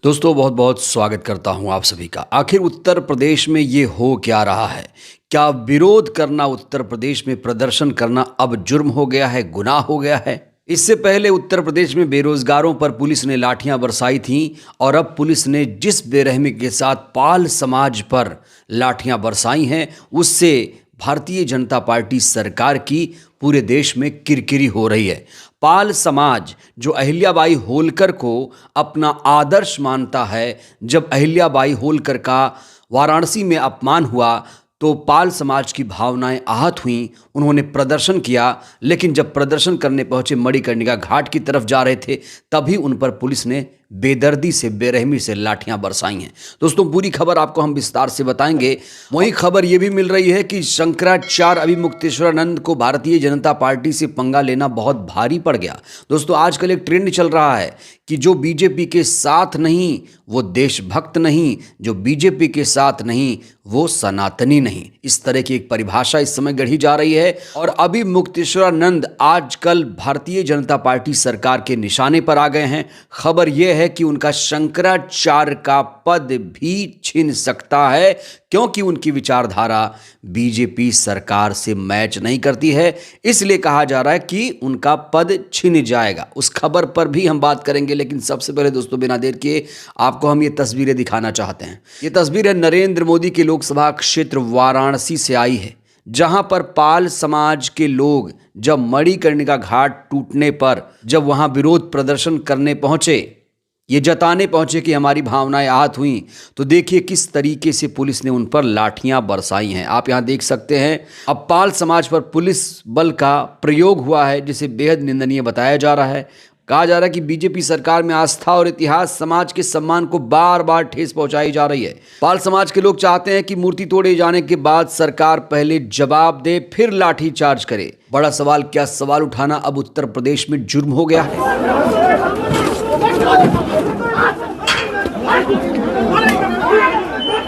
दोस्तों बहुत बहुत स्वागत करता हूं आप सभी का। आखिर उत्तर प्रदेश में ये हो क्या रहा है? क्या विरोध करना, उत्तर प्रदेश में प्रदर्शन करना अब जुर्म हो गया है, गुनाह हो गया है? इससे पहले उत्तर प्रदेश में बेरोजगारों पर पुलिस ने लाठियां बरसाई थीं और अब पुलिस ने जिस बेरहमी के साथ पाल समाज पर लाठियां बरसाई हैं, उससे भारतीय जनता पार्टी सरकार की पूरे देश में किरकिरी हो रही है। पाल समाज जो अहिल्याबाई होलकर को अपना आदर्श मानता है, जब अहिल्याबाई होलकर का वाराणसी में अपमान हुआ तो पाल समाज की भावनाएं आहत हुईं। उन्होंने प्रदर्शन किया, लेकिन जब प्रदर्शन करने पहुंचे मणिकर्णिका घाट की तरफ जा रहे थे, तभी उन पर पुलिस ने बेदर्दी से, बेरहमी से लाठियां बरसाई हैं। दोस्तों पूरी खबर आपको हम विस्तार से बताएंगे। वहीं खबर यह भी मिल रही है कि शंकराचार्य अभिमुक्तेश्वरानंद को भारतीय जनता पार्टी से पंगा लेना बहुत भारी पड़ गया। दोस्तों आजकल एक ट्रेंड चल रहा है कि जो बीजेपी के साथ नहीं वो देशभक्त नहीं, जो बीजेपी के साथ नहीं वो सनातनी नहीं। इस तरह की एक परिभाषा इस समय गढ़ी जा रही है और अभिमुक्तेश्वरानंद आजकल भारतीय जनता पार्टी सरकार के निशाने पर आ गए हैं। खबर यह है कि उनका शंकराचार्य का पद भी छीन सकता है, क्योंकि उनकी विचारधारा बीजेपी सरकार से मैच नहीं करती है। इसलिए कहा जा रहा है कि उनका पद छिन जाएगा। उस खबर पर भी हम बात करेंगे, लेकिन सबसे पहले दोस्तों बिना देर किए आपको हम ये तस्वीरें दिखाना चाहते हैं। ये तस्वीर है नरेंद्र मोदी के लोकसभा क्षेत्र वाराणसी से आई है, जहां पर पाल समाज के लोग जब मणिकर्णिका घाट टूटने पर जब वहां विरोध प्रदर्शन करने पहुंचे, ये जताने पहुंचे कि हमारी भावनाएं आहत हुई, तो देखिए किस तरीके से पुलिस ने उन पर लाठियां बरसाई हैं। आप यहां देख सकते हैं। अब पाल समाज पर पुलिस बल का प्रयोग हुआ है, जिसे बेहद निंदनीय बताया जा रहा है। कहा जा रहा है कि बीजेपी सरकार में आस्था और इतिहास, समाज के सम्मान को बार बार ठेस पहुंचाई जा रही है। पाल समाज के लोग चाहते हैं कि मूर्ति तोड़े जाने के बाद सरकार पहले जवाब दे, फिर लाठी चार्ज करे। बड़ा सवाल, क्या सवाल उठाना अब उत्तर प्रदेश में जुर्म हो गया है?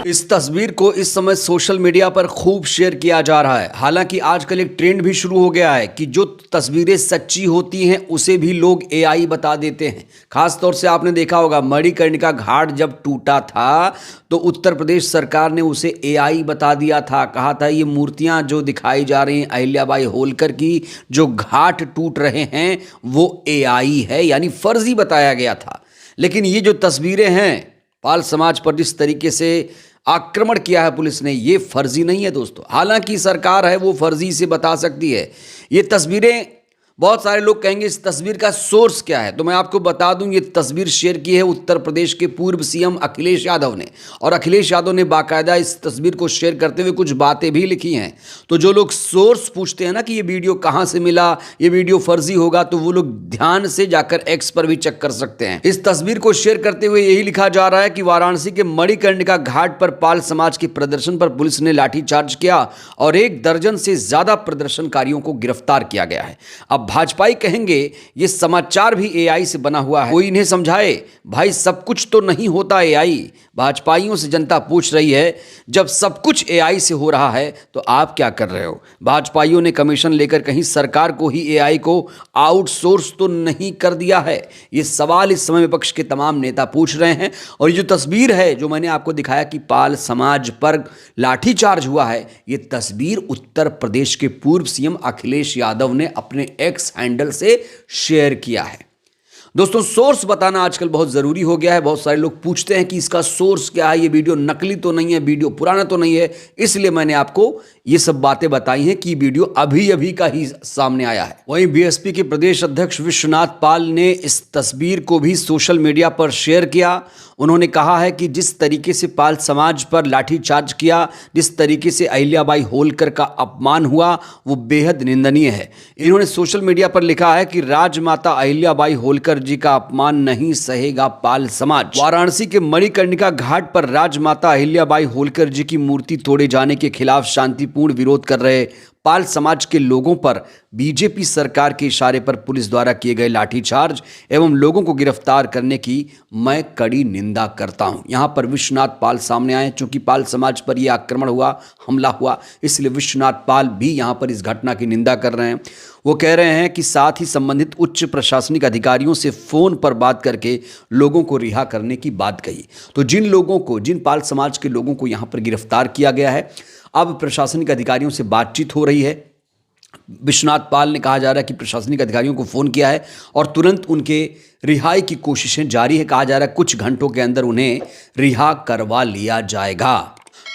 इस तस्वीर को इस समय सोशल मीडिया पर खूब शेयर किया जा रहा है। हालांकि आजकल एक ट्रेंड भी शुरू हो गया है कि जो तस्वीरें सच्ची होती हैं उसे भी लोग एआई बता देते हैं। खास तौर से आपने देखा होगा मणिकर्णिका घाट जब टूटा था तो उत्तर प्रदेश सरकार ने उसे एआई बता दिया था। कहा था ये मूर्तियां जो दिखाई जा रही हैं अहिल्याबाई होलकर की, जो घाट टूट रहे हैं वो एआई है, यानी फर्जी बताया गया था। लेकिन ये जो तस्वीरें हैं पाल समाज पर जिस तरीके से आक्रमण किया है पुलिस ने, ये फर्जी नहीं है दोस्तों। हालांकि सरकार है वो फर्जी से बता सकती है। ये तस्वीरें, बहुत सारे लोग कहेंगे इस तस्वीर का सोर्स क्या है, तो मैं आपको बता दूं ये तस्वीर शेयर की है उत्तर प्रदेश के पूर्व सीएम अखिलेश यादव ने, और अखिलेश यादव ने बाकायदा इस तस्वीर को शेयर करते हुए कुछ बातें भी लिखी हैं। तो जो लोग सोर्स पूछते हैं ना कि ये वीडियो कहां से मिला, ये वीडियो फर्जी होगा, तो वो लोग ध्यान से जाकर एक्स पर भी चेक कर सकते हैं। इस तस्वीर को शेयर करते हुए यही लिखा जा रहा है कि वाराणसी के मणिकर्णिका घाट पर पाल समाज के प्रदर्शन पर पुलिस ने लाठीचार्ज किया और 1 दर्जन से ज्यादा प्रदर्शनकारियों को गिरफ्तार किया गया है। अब भाजपाई कहेंगे ये समाचार भी एआई से बना हुआ है, कोई इन्हें समझाए। भाई सब कुछ तो नहीं होता एआई। भाजपाइयों से जनता पूछ रही है, जब सब कुछ एआई से हो रहा है तो आप क्या कर रहे हो? भाजपाइयों ने कमीशन लेकर कहीं सरकार को ही एआई को आउटसोर्स तो नहीं कर दिया है? ये सवाल इस समय विपक्ष के तमाम नेता पूछ रहे हैं। और ये जो तस्वीर है जो मैंने आपको दिखाया कि पाल समाज पर लाठीचार्ज हुआ है, ये तस्वीर उत्तर प्रदेश के पूर्व सीएम अखिलेश यादव ने अपने एक्स हैंडल से शेयर किया है। दोस्तों सोर्स बताना आजकल बहुत ज़रूरी हो गया है। बहुत सारे लोग पूछते हैं कि इसका सोर्स क्या है, ये वीडियो नकली तो नहीं है, वीडियो पुराना तो नहीं है। इसलिए मैंने आपको ये सब बातें बताई हैं कि वीडियो अभी अभी का ही सामने आया है। वहीं बीएसपी के प्रदेश अध्यक्ष विश्वनाथ पाल ने इस तस्वीर को भी सोशल मीडिया पर शेयर किया। उन्होंने कहा है कि जिस तरीके से पाल समाज पर लाठीचार्ज किया, जिस तरीके से अहिल्याबाई होलकर का अपमान हुआ, वो बेहद निंदनीय है। इन्होंने सोशल मीडिया पर लिखा है कि राजमाता अहिल्याबाई होलकर जी का अपमान नहीं सहेगा पाल समाज। वाराणसी के मणिकर्णिका घाट पर राजमाता अहिल्याबाई होलकर जी की मूर्ति तोड़े जाने के खिलाफ शांतिपूर्ण शांतिपूर्ण विरोध कर रहे पाल समाज के लोगों पर बीजेपी सरकार के इशारे पर पुलिस द्वारा किए गए लाठीचार्ज एवं लोगों को गिरफ्तार करने की मैं कड़ी निंदा करता हूं। यहां पर विश्वनाथ पाल सामने आए, चूंकि पाल समाज पर यह आक्रमण हुआ, हमला हुआ, इसलिए विश्वनाथ पाल भी यहां पर इस घटना की निंदा कर रहे हैं। वो कह रहे हैं कि साथ ही संबंधित उच्च प्रशासनिक अधिकारियों से फोन पर बात करके लोगों को रिहा करने की बात कही। तो जिन पाल समाज के लोगों को यहां पर गिरफ्तार किया गया है, अब प्रशासनिक अधिकारियों से बातचीत हो रही है। विश्वनाथ पाल ने कहा जा रहा है कि प्रशासनिक अधिकारियों को फोन किया है और तुरंत उनके रिहाई की कोशिशें जारी है। कहा जा रहा है कुछ घंटों के अंदर उन्हें रिहा करवा लिया जाएगा।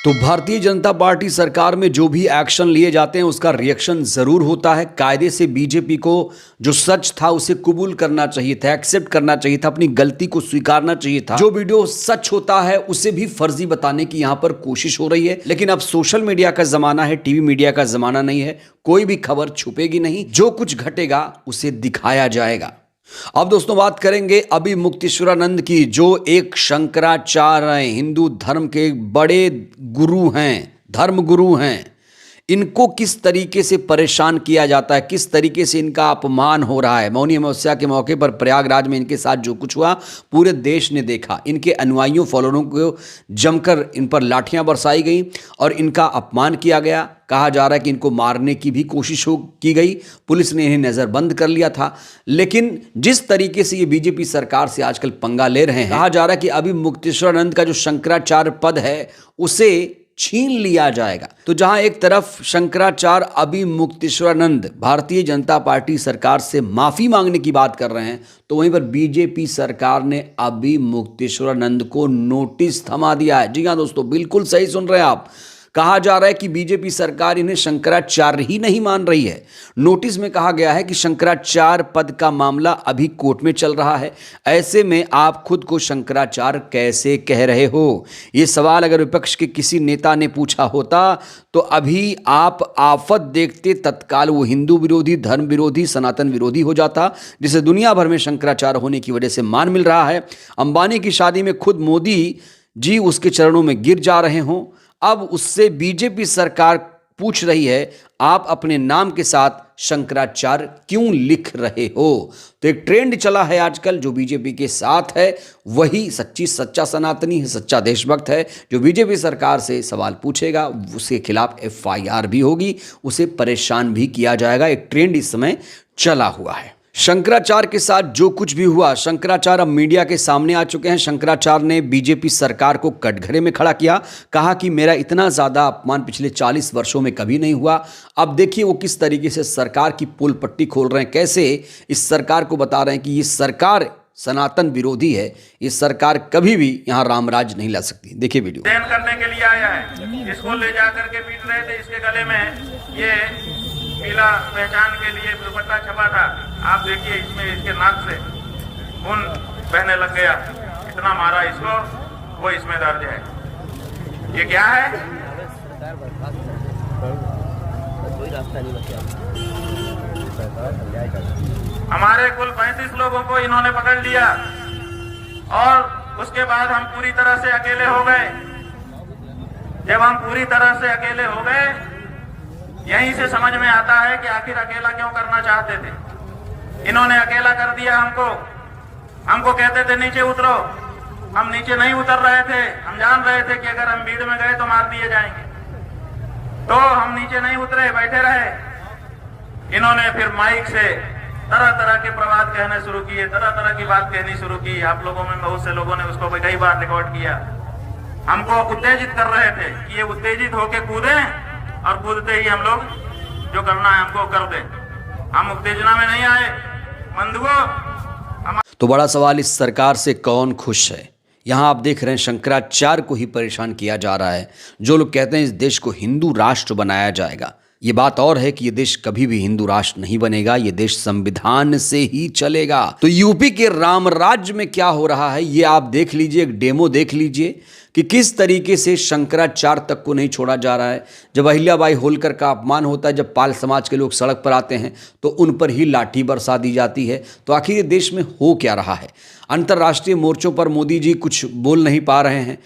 तो भारतीय जनता पार्टी सरकार में जो भी एक्शन लिए जाते हैं उसका रिएक्शन जरूर होता है। कायदे से बीजेपी को जो सच था उसे कबूल करना चाहिए था, एक्सेप्ट करना चाहिए था, अपनी गलती को स्वीकारना चाहिए था। जो वीडियो सच होता है उसे भी फर्जी बताने की यहां पर कोशिश हो रही है। लेकिन अब सोशल मीडिया का जमाना है, टीवी मीडिया का जमाना नहीं है। कोई भी खबर छुपेगी नहीं, जो कुछ घटेगा उसे दिखाया जाएगा। अब दोस्तों बात करेंगे अभी मुक्तेश्वरानंद की, जो एक शंकराचार्य हैं, हिंदू धर्म के बड़े गुरु हैं, धर्म गुरु हैं। इनको किस तरीके से परेशान किया जाता है, किस तरीके से इनका अपमान हो रहा है। मौनी अमावस्या के मौके पर प्रयागराज में इनके साथ जो कुछ हुआ पूरे देश ने देखा। इनके अनुयायियों फॉलोअरों को जमकर इन पर लाठियां बरसाई गई और इनका अपमान किया गया। कहा जा रहा है कि इनको मारने की भी कोशिश की गई, पुलिस ने इन्हें नज़रबंद कर लिया था। लेकिन जिस तरीके से ये बीजेपी सरकार से आजकल पंगा ले रहे हैं, कहा जा रहा है कि अभी मुक्तेश्वरानंद का जो शंकराचार्य पद है उसे छीन लिया जाएगा। तो जहां एक तरफ शंकराचार्य अभी मुक्तेश्वरानंद भारतीय जनता पार्टी सरकार से माफी मांगने की बात कर रहे हैं, तो वहीं पर बीजेपी सरकार ने अभी मुक्तेश्वरानंद को नोटिस थमा दिया है। जी हां दोस्तों, बिल्कुल सही सुन रहे हैं आप। कहा जा रहा है कि बीजेपी सरकार इन्हें शंकराचार्य ही नहीं मान रही है। नोटिस में कहा गया है कि शंकराचार्य पद का मामला अभी कोर्ट में चल रहा है, ऐसे में आप खुद को शंकराचार्य कैसे कह रहे हो। ये सवाल अगर विपक्ष के किसी नेता ने पूछा होता तो अभी आप आफत देखते, तत्काल वो हिंदू विरोधी, धर्म विरोधी, सनातन विरोधी हो जाता, जिसे दुनिया भर में शंकराचार्य होने की वजह से मान मिल रहा है। अंबानी की शादी में खुद मोदी जी उसके चरणों में गिर जा रहे हों। अब उससे बीजेपी सरकार पूछ रही है, आप अपने नाम के साथ शंकराचार्य क्यों लिख रहे हो। तो एक ट्रेंड चला है आजकल, जो बीजेपी के साथ है वही सच्चा सनातनी है, सच्चा देशभक्त है। जो बीजेपी सरकार से सवाल पूछेगा उसके खिलाफ एफआईआर भी होगी, उसे परेशान भी किया जाएगा। एक ट्रेंड इस समय चला हुआ है। शंकराचार्य के साथ जो कुछ भी हुआ, शंकराचार्य अब मीडिया के सामने आ चुके हैं। शंकराचार्य ने बीजेपी सरकार को कटघरे में खड़ा किया, कहा कि मेरा इतना ज़्यादा अपमान पिछले 40 वर्षों में कभी नहीं हुआ। अब देखिए वो किस तरीके से सरकार की पोल पट्टी खोल रहे हैं, कैसे इस सरकार को बता रहे हैं कि ये सरकार सनातन विरोधी है, ये सरकार कभी भी यहाँ रामराज नहीं ला सकती। देखिए वीडियो। करने के लिए आया है, इसको ले जा करके पीट रहे थे। इसके गले में ये पीला पहचान के लिए दुपट्टा छपा था। आप देखिए इसमें इसके नाक से खून बहने लग गया। इतना मारा इसको, वो इसमें दर्ज है। ये क्या है? हमारे कुल 35 लोगों को इन्होंने पकड़ लिया और उसके बाद हम पूरी तरह से अकेले हो गए। जब हम पूरी तरह से अकेले हो गए, यहीं से समझ में आता है कि आखिर अकेला क्यों करना चाहते थे। इन्होंने अकेला कर दिया हमको कहते थे नीचे उतरो। हम नीचे नहीं उतर रहे थे, हम जान रहे थे कि अगर हम भीड़ में गए तो मार दिए जाएंगे, तो हम नीचे नहीं उतरे, बैठे रहे। इन्होंने फिर माइक से तरह तरह के प्रवाद कहने शुरू किए, तरह तरह की बात कहनी शुरू की। आप लोगों में बहुत से लोगों ने उसको कई बार रिकॉर्ड किया। हमको उत्तेजित कर रहे थे कि ये उत्तेजित होके कूदे और कूदते ही हम लोग जो करना है हमको कर दे। हम उत्तेजना में नहीं आए बंधुओं। तो बड़ा सवाल, इस सरकार से कौन खुश है। यहाँ आप देख रहे हैं शंकराचार्य को ही परेशान किया जा रहा है। जो लोग कहते हैं इस देश को हिंदू राष्ट्र बनाया जाएगा, ये बात और है कि ये देश कभी भी हिंदू राष्ट्र नहीं बनेगा, ये देश संविधान से ही चलेगा। तो यूपी के राम राज्य में क्या हो रहा है ये आप देख लीजिए, एक डेमो देख लीजिए कि किस तरीके से शंकराचार्य तक को नहीं छोड़ा जा रहा है। जब अहिल्याबाई होलकर का अपमान होता है, जब पाल समाज के लोग सड़क पर आते हैं तो उन पर ही लाठी बरसा दी जाती है। तो आखिर ये देश में हो क्या रहा है। अंतर्राष्ट्रीय मोर्चों पर मोदी जी कुछ बोल नहीं पा रहे हैं,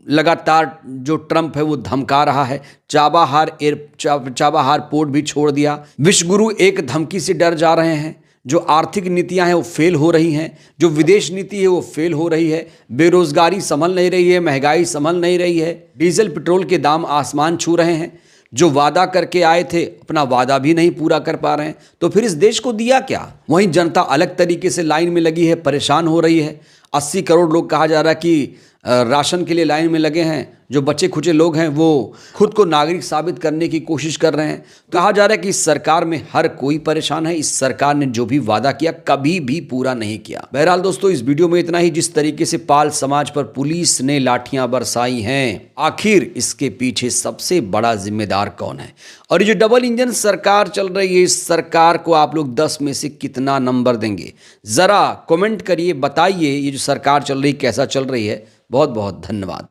लगातार जो ट्रंप है वो धमका रहा है। चाबहार पोर्ट भी छोड़ दिया। विश्वगुरु एक धमकी से डर जा रहे हैं। जो आर्थिक नीतियां हैं वो फेल हो रही हैं, जो विदेश नीति है वो फेल हो रही है, बेरोजगारी संभल नहीं रही है, महंगाई संभल नहीं रही है, डीजल पेट्रोल के दाम आसमान छू रहे हैं। जो वादा करके आए थे अपना वादा भी नहीं पूरा कर पा रहे हैं, तो फिर इस देश को दिया क्या? वहीं जनता अलग तरीके से लाइन में लगी है, परेशान हो रही है। 80 करोड़ लोग कहा जा रहा है कि राशन के लिए लाइन में लगे हैं। जो बच्चे खुचे लोग हैं वो खुद को नागरिक साबित करने की कोशिश कर रहे हैं। कहा जा रहा है कि इस सरकार में हर कोई परेशान है। इस सरकार ने जो भी वादा किया कभी भी पूरा नहीं किया। बहरहाल दोस्तों, इस वीडियो में इतना ही। जिस तरीके से पाल समाज पर पुलिस ने लाठियां बरसाई हैं, आखिर इसके पीछे सबसे बड़ा जिम्मेदार कौन है? और ये जो डबल इंजन सरकार चल रही है, इस सरकार को आप लोग 10 में से कितना नंबर देंगे? जरा कमेंट करिए, बताइए ये जो सरकार चल रही कैसा चल रही है। बहुत बहुत धन्यवाद।